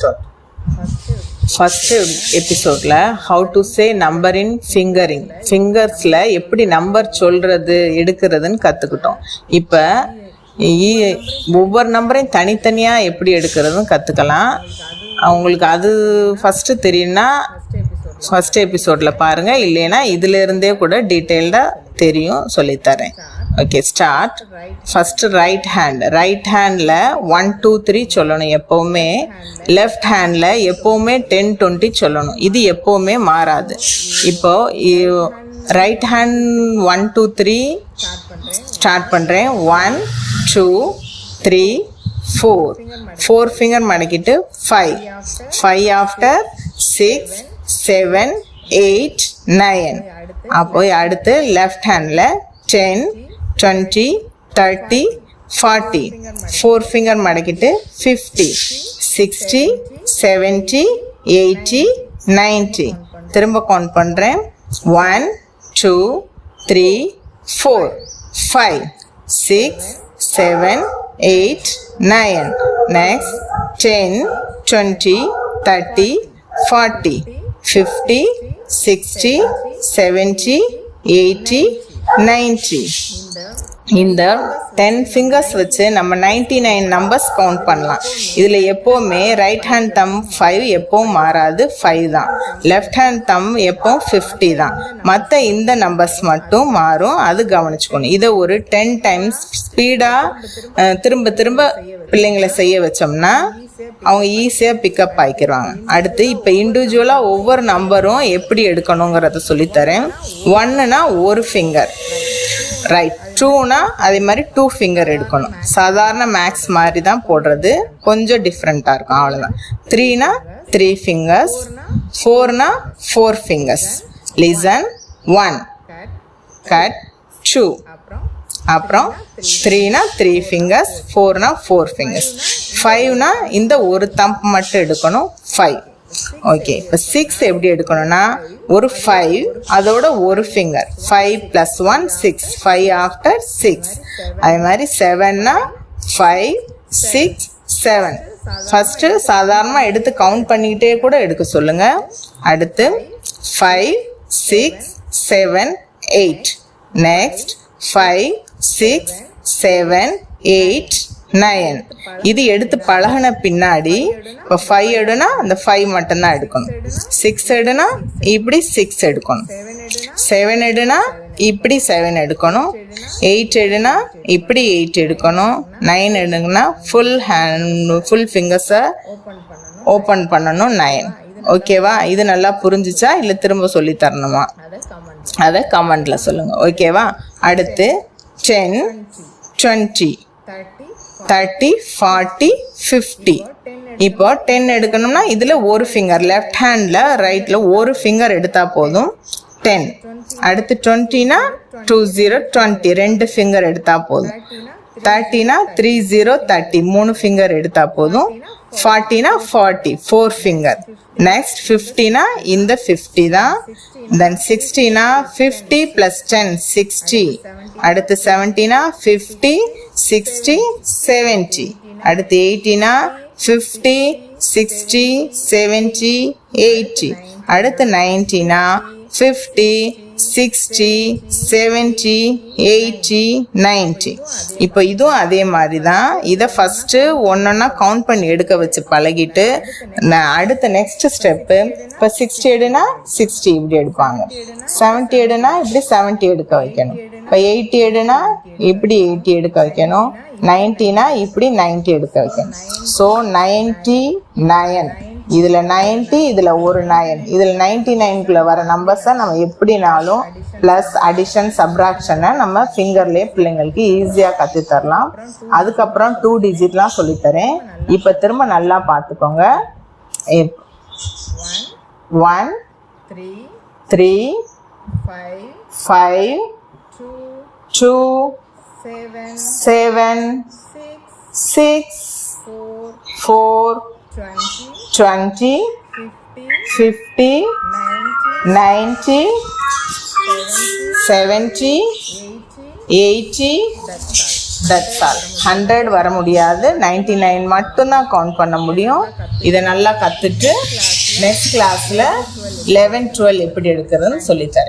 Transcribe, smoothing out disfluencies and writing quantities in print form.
start. First episodeல how to say number in fingering. Fingersல எப்படி number சொல்றது எடுக்கிறதுன்னு கற்றுக்கிட்டோம். இப்போ ஒவ்வொரு நம்பரையும் தனித்தனியாக எப்படி எடுக்கிறதுன்னு கற்றுக்கலாம். அவங்களுக்கு அது ஃபஸ்ட்டு தெரியும்னா ஃபஸ்ட் எபிசோடில் பாருங்கள், இல்லைன்னா இதிலேருந்தே கூட டீட்டெயில்டாக தெரியும், சொல்லித்தரேன். Okay, start. First right handle 1 2 3 சொல்லணும் எப்போவுமே. லெஃப்ட் ஹேண்டில் எப்போவுமே 10 20 சொல்லணும். இது எப்போவுமே மாறாது. இப்போது ரைட் ஹேண்ட் 1 2 3 ஸ்டார்ட் பண்ணுறேன். 1 2 3 4 ஃபிங்கர் மடக்கிட்டு 5 ஆஃப்டர் 6 7 8 9. அப்போ அடுத்து லெஃப்ட் ஹேண்டில் 10 20 30 40 4 ஃபிங்கர் மடக்கிட்டு 50 60 70 80 90. திரும்ப கவுண்ட் பண்ணுறேன். 1 2 3 4 5 6 7 8 9. நெக்ஸ்ட் 10 20 30 40 50 60 70 80 90. இந்த 10 ஃபிங்கர்ஸ் வச்சு நம்ம 99 நம்பர்ஸ் கவுண்ட் பண்ணலாம். இதில் எப்போவுமே ரைட் ஹேண்ட் தம் 5 எப்போவும் மாறாது, 5 தான். லெஃப்ட் ஹேண்ட் தம் எப்போவும் 50 தான். மற்ற இந்த நம்பர்ஸ் மட்டும் மாறும், அது கவனிச்சுக்கணும். இதை ஒரு 10 டைம்ஸ் ஸ்பீடாக திரும்ப பிள்ளைங்களை செய்ய வச்சோம்னா அவங்க ஈஸியாக பிக்கப் ஆகிக்கிறாங்க. அடுத்து இப்போ இண்டிவிஜுவலாக ஒவ்வொரு நம்பரும் எப்படி எடுக்கணுங்கிறத சொல்லித்தரேன். 1னா ஒரு ஃபிங்கர் ரைட், 2னா அதே மாதிரி 2 ஃபிங்கர் எடுக்கணும். சாதாரண மேக்ஸ் மாதிரி தான் போடுறது, கொஞ்சம் டிஃப்ரெண்ட்டாக இருக்கும், அவ்வளோதான். 3னா 3 ஃபிங்கர்ஸ், 4னா 4 ஃபிங்கர்ஸ். லிசன். 1 கட் 2, அப்புறம் 3னா 3 ஃபிங்கர்ஸ், 4னா 4 ஃபிங்கர்ஸ், 5னா இந்த ஒரு தம்ப் மட்டும் எடுக்கணும், 5. ஓகே, இப்போ 6 எப்படி எடுக்கணும்னா ஒரு 5 அதோட ஒரு ஃபிங்கர், 5 + 1 6, 5 ஆஃப்டர் 6. அதே மாதிரி 7னா 5 6 7. ஃபஸ்ட்டு சாதாரணமாக எடுத்து கவுண்ட் பண்ணிக்கிட்டே கூட எடுக்க சொல்லுங்கள். அடுத்து 5 6 7 8. நெக்ஸ்ட் 5 6 7 8 9. இது எடுத்து பழகின பின்னாடி இப்போ 5 எடுனா அந்த 5 மட்டும்தான் எடுக்கணும். 6 எடுனா இப்படி 6 எடுக்கணும். 7 எடுனா இப்படி 7 எடுக்கணும். 8 எடுனா இப்படி 8 எடுக்கணும். 9 எடுங்கன்னா ஃபுல் ஃபிங்கர்ஸை ஓப்பன் பண்ணணும், 9. ஓகேவா? இது நல்லா புரிஞ்சிச்சா இல்லை திரும்ப சொல்லி தரணுமா? அதை கமெண்ட்ல சொல்லுங்க. ஓகேவா? அடுத்து 10 20 30 40 50. இப்போ 10 எடுக்கணும்னா இதில் ஒரு ஃபிங்கர், லெஃப்ட் ஹேண்டில் ரைட்டில் ஒரு ஃபிங்கர் எடுத்தால் போதும், 10. அடுத்து 20னா 20 20 2 ஃபிங்கர் எடுத்தால் போதும். 30னா 30 30 3 ஃபிங்கர் எடுத்தால் போதும். 40னா 40 4 ஃபிங்கர். நெக்ஸ்ட் 50னா இந்த 50 தான். தென் 60னா 50 + 10 60. அடுத்து 70னா 50 60 70. அடுத்து 80னா 50 60 70 80. அடுத்து 90னா 50 60 70 80 90. இப்போ இதுவும் அதே மாதிரி தான். இதை ஃபஸ்ட்டு ஒன்றொன்னா கவுண்ட் பண்ணி எடுக்க வச்சு பழகிட்டு அடுத்த நெக்ஸ்ட் ஸ்டெப்பு, இப்போ 60 எடுனா 60 இப்படி எடுப்பாங்க, 70 எடுனா இப்படி 70 எடுக்க வைக்கணும். இப்போ 80 எடுனா இப்படி 80 எடுக்க வைக்கணும். 90னா இப்படி 90 எடுக்க வைக்கணும். ஸோ 99. இதில் 90, இதில் ஒரு 9, இதில் 99க்குள்ளே வர நம்பர்ஸை நம்ம எப்படினாலும் ப்ளஸ் அடிஷன் சப்ராக்ஷனை நம்ம ஃபிங்கர்லேயே பிள்ளைங்களுக்கு ஈஸியாக கற்றுத்தரலாம். அதுக்கப்புறம் 2 டிஜிட்லாம் சொல்லித்தரேன். இப்போ திரும்ப நல்லா பார்த்துக்கோங்க. 1 3 5 2 7 6 4 20 50 90 70 80. That's all. 100 வர முடியாது, 99 மட்டும்தான் கவுண்ட் பண்ண முடியும். இதை நல்லா கற்றுட்டு நெக்ஸ்ட் கிளாஸில் 11, 12 எப்படி எடுக்கிறதுன்னு சொல்லித்தரேன்.